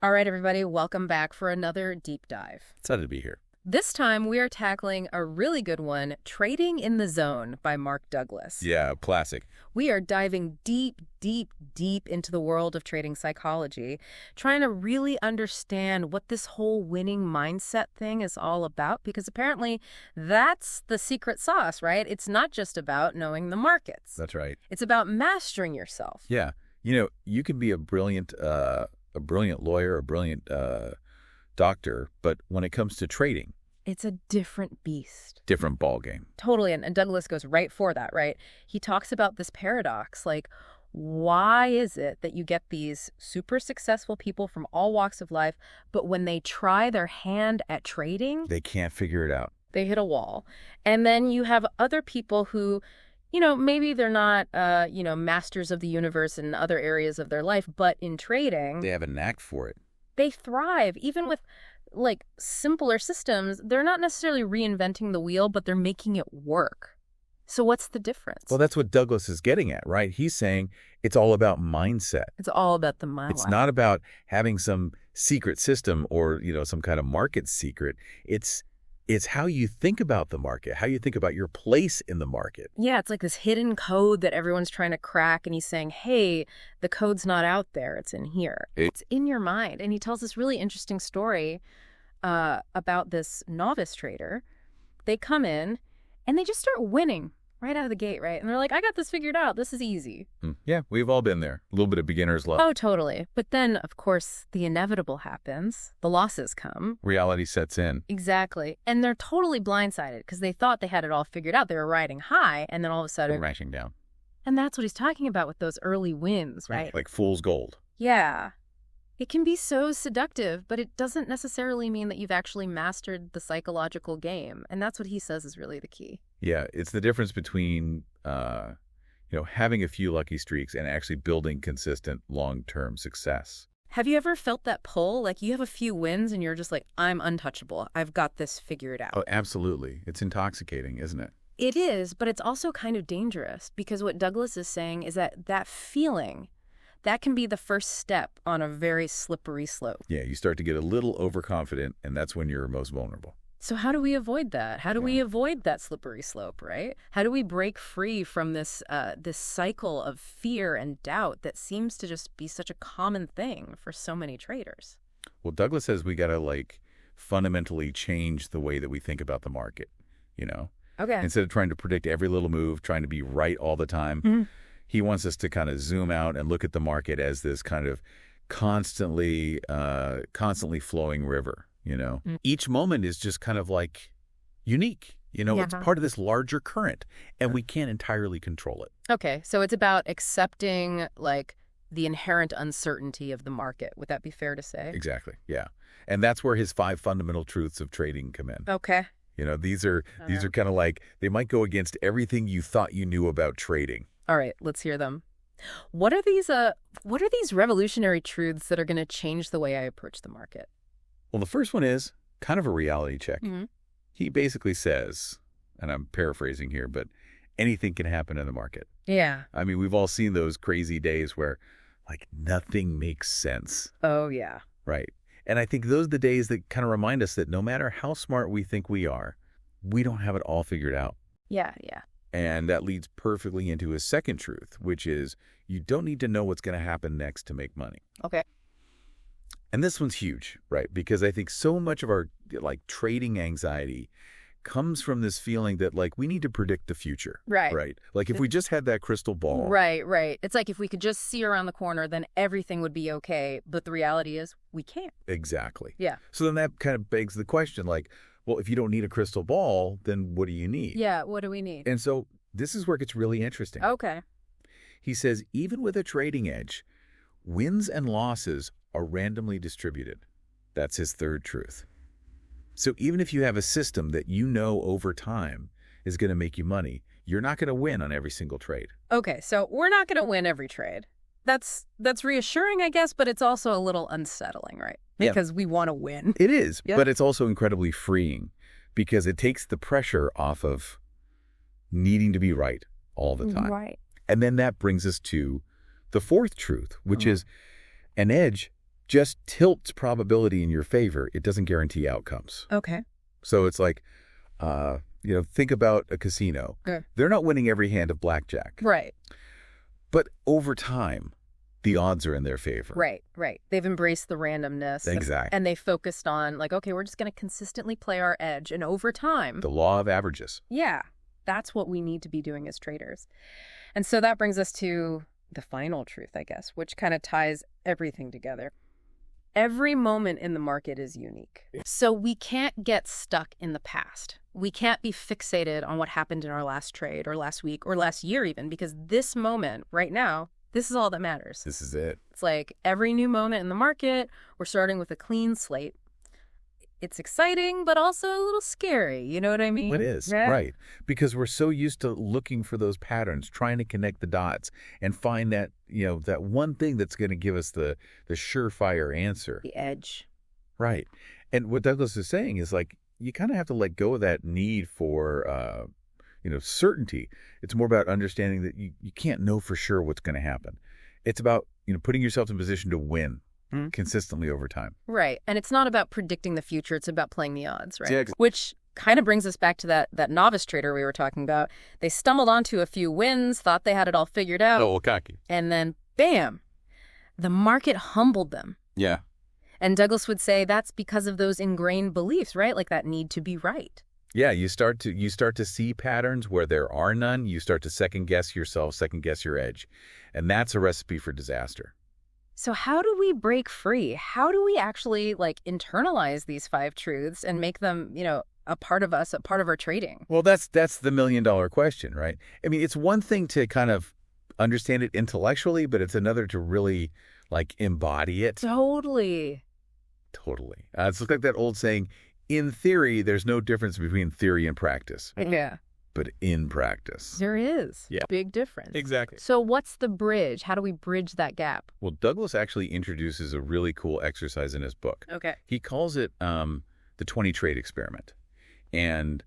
All right, everybody, welcome back for another deep dive. Excited to be here. This time, we are tackling a really good one, Trading in the Zone by Mark Douglas. Yeah, classic. We are diving deep, deep, deep into the world of trading psychology, trying to really understand what this whole winning mindset thing is all about, because apparently that's the secret sauce, right? It's not just about knowing the markets. That's right. It's about mastering yourself. Yeah. You can be a brilliant lawyer, a brilliant doctor, but when it comes to trading, It's a different beast. different ball game. Totally. And Douglas goes right for that, right? He talks about this paradox, like, why is it that you get these super successful people from all walks of life, but when they try their hand at trading, They can't figure it out. they hit a wall? And then you have other people who, maybe they're not, masters of the universe in other areas of their life, but in trading, They have a knack for it. they thrive. Even with simpler systems, they're not necessarily reinventing the wheel, but they're making it work. So what's the difference? Well, that's what Douglas is getting at, right? He's saying it's all about mindset. It's all about the mind. It's not about having some secret system or, some kind of market secret. It's how you think about the market, how you think about your place in the market. Yeah, it's like this hidden code that everyone's trying to crack, and he's saying, hey, the code's not out there, it's in here. It's in your mind. And he tells this really interesting story about this novice trader. They come in, and they just start winning right out of the gate, right? And they're like, I got this figured out. This is easy. Yeah, we've all been there. A little bit of beginner's luck. Oh, totally. But then, of course, the inevitable happens. The losses come. Reality sets in. Exactly. And they're totally blindsided because they thought they had it all figured out. They were riding high, and then all of a sudden... Crashing down. And that's what he's talking about with those early wins, right? Like fool's gold. Yeah. It can be so seductive, but it doesn't necessarily mean that you've actually mastered the psychological game. And that's what he says is really the key. Yeah, it's the difference between, having a few lucky streaks and actually building consistent long-term success. Have you ever felt that pull? Like you have a few wins and you're just like, I'm untouchable. I've got this figured out. Oh, absolutely. It's intoxicating, isn't it? It is, but it's also kind of dangerous because what Douglas is saying is that feeling, that can be the first step on a very slippery slope. Yeah, you start to get a little overconfident, and that's when you're most vulnerable. So how do we avoid that? How do we avoid that slippery slope, right? How do we break free from this cycle of fear and doubt that seems to just be such a common thing for so many traders? Well, Douglas says we got to, fundamentally change the way that we think about the market, Okay. Instead of trying to predict every little move, trying to be right all the time, he wants us to kind of zoom out and look at the market as this kind of constantly flowing river, Each moment is just kind of unique, It's part of this larger current, and we can't entirely control it. Okay, so it's about accepting, the inherent uncertainty of the market. Would that be fair to say? Exactly, yeah. And that's where his 5 fundamental truths of trading come in. Okay. These are kind of they might go against everything you thought you knew about trading. All right, let's hear them. What are these revolutionary truths that are going to change the way I approach the market? Well, the first one is kind of a reality check. He basically says, and I'm paraphrasing here, but anything can happen in the market. Yeah. I mean, we've all seen those crazy days where nothing makes sense. Oh, yeah. Right. And I think those are the days that kind of remind us that no matter how smart we think we are, we don't have it all figured out. Yeah, yeah. And that leads perfectly into his second truth, which is you don't need to know what's going to happen next to make money. Okay. And this one's huge, right? Because I think so much of our trading anxiety comes from this feeling that we need to predict the future. Right. Right. If we just had that crystal ball. Right, right. It's like if we could just see around the corner, then everything would be okay. But the reality is we can't. Exactly. Yeah. So then that kind of begs the question, well, if you don't need a crystal ball, then what do you need? Yeah, what do we need? And so this is where it gets really interesting. Okay. He says, even with a trading edge, wins and losses are randomly distributed. That's his third truth. So even if you have a system that over time is going to make you money, you're not going to win on every single trade. Okay, so we're not going to win every trade. That's reassuring, I guess, but it's also a little unsettling, right? Because we want to win. It is, but it's also incredibly freeing because it takes the pressure off of needing to be right all the time. Right. And then that brings us to the fourth truth, which is an edge just tilts probability in your favor. It doesn't guarantee outcomes. Okay. So it's like, think about a casino. Good. They're not winning every hand of blackjack. Right. But over time, the odds are in their favor. Right, right. They've embraced the randomness. Exactly. And they focused on, like, okay, we're just going to consistently play our edge. And over time... The law of averages. Yeah, that's what we need to be doing as traders. And so that brings us to the final truth, I guess, which kind of ties everything together. Every moment in the market is unique. So we can't get stuck in the past. We can't be fixated on what happened in our last trade or last week or last year even, because this moment right now, this is all that matters. This is it. It's like every new moment in the market, we're starting with a clean slate. It's exciting, but also a little scary. You know what I mean? It is, yeah. Right. Because we're so used to looking for those patterns, trying to connect the dots and find that, that one thing that's going to give us the surefire answer. The edge. Right. And what Douglas is saying is like, you kind of have to let go of that need for, certainty. It's more about understanding that you can't know for sure what's going to happen. It's about, putting yourself in a position to win consistently over time. Right. And it's not about predicting the future. It's about playing the odds, right? Yeah. Which kind of brings us back to that novice trader we were talking about. They stumbled onto a few wins, thought they had it all figured out. Oh, cocky. And then, bam, the market humbled them. Yeah. And Douglas would say that's because of those ingrained beliefs, right? Like that need to be right. Yeah, you start to see patterns where there are none. You start to second guess yourself, second guess your edge. And that's a recipe for disaster. So how do we break free? How do we actually internalize these 5 truths and make them, a part of us, a part of our trading? Well, that's the $1,000,000 question, right? I mean, it's one thing to kind of understand it intellectually, but it's another to really embody it. Totally. It's like that old saying, in theory, there's no difference between theory and practice. Yeah. But in practice. There is. Yeah. Big difference. Exactly. So what's the bridge? How do we bridge that gap? Well, Douglas actually introduces a really cool exercise in his book. Okay. He calls it the 20 trade experiment. And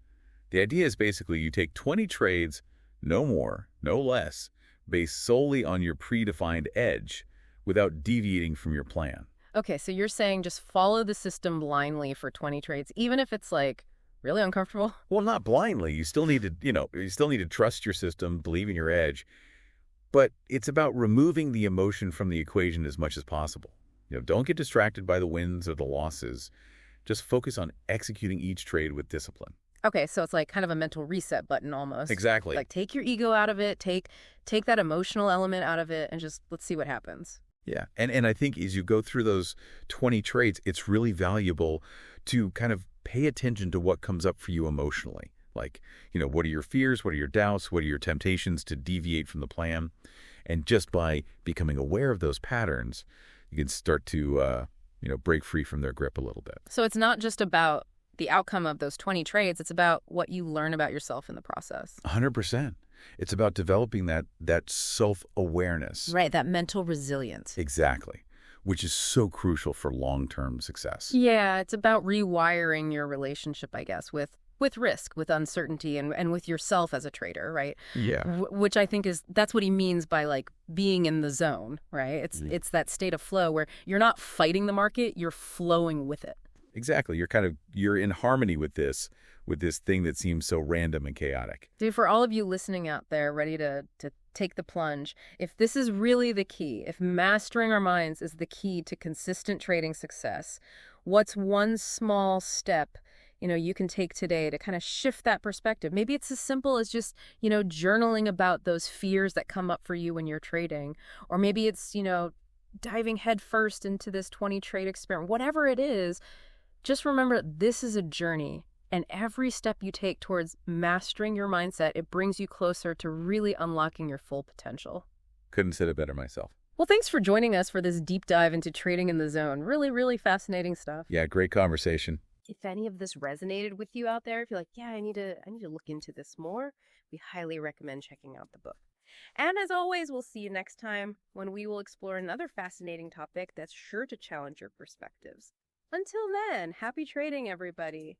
the idea is basically you take 20 trades, no more, no less, based solely on your predefined edge without deviating from your plan. Okay, so you're saying just follow the system blindly for 20 trades, even if it's really uncomfortable? Well, not blindly. You still need to, trust your system, believe in your edge. But it's about removing the emotion from the equation as much as possible. Don't get distracted by the wins or the losses. Just focus on executing each trade with discipline. Okay, so it's kind of a mental reset button almost. Exactly. Take your ego out of it, take that emotional element out of it, and just let's see what happens. Yeah, and I think as you go through those 20 trades, it's really valuable to kind of pay attention to what comes up for you emotionally. What are your fears? What are your doubts? What are your temptations to deviate from the plan? And just by becoming aware of those patterns, you can start to, break free from their grip a little bit. So it's not just about the outcome of those 20 trades. It's about what you learn about yourself in the process. 100%. It's about developing that self-awareness. Right, that mental resilience. Exactly, which is so crucial for long-term success. Yeah, it's about rewiring your relationship, I guess, with risk, with uncertainty, and with yourself as a trader, right? Yeah. Which I think that's what he means by being in the zone, right? It's that state of flow where you're not fighting the market, you're flowing with it. Exactly. You're in harmony with this thing that seems so random and chaotic. Dude, for all of you listening out there ready to take the plunge, if this is really the key, if mastering our minds is the key to consistent trading success, what's one small step you can take today to kind of shift that perspective? Maybe it's as simple as just, journaling about those fears that come up for you when you're trading. Or maybe it's, diving headfirst into this 20 trade experiment. Whatever it is, just remember this is a journey. And every step you take towards mastering your mindset, it brings you closer to really unlocking your full potential. Couldn't said it better myself. Well, thanks for joining us for this deep dive into trading in the zone. Really, really fascinating stuff. Yeah, great conversation. If any of this resonated with you out there, if you're like, yeah, I need to look into this more, we highly recommend checking out the book. And as always, we'll see you next time when we will explore another fascinating topic that's sure to challenge your perspectives. Until then, happy trading, everybody.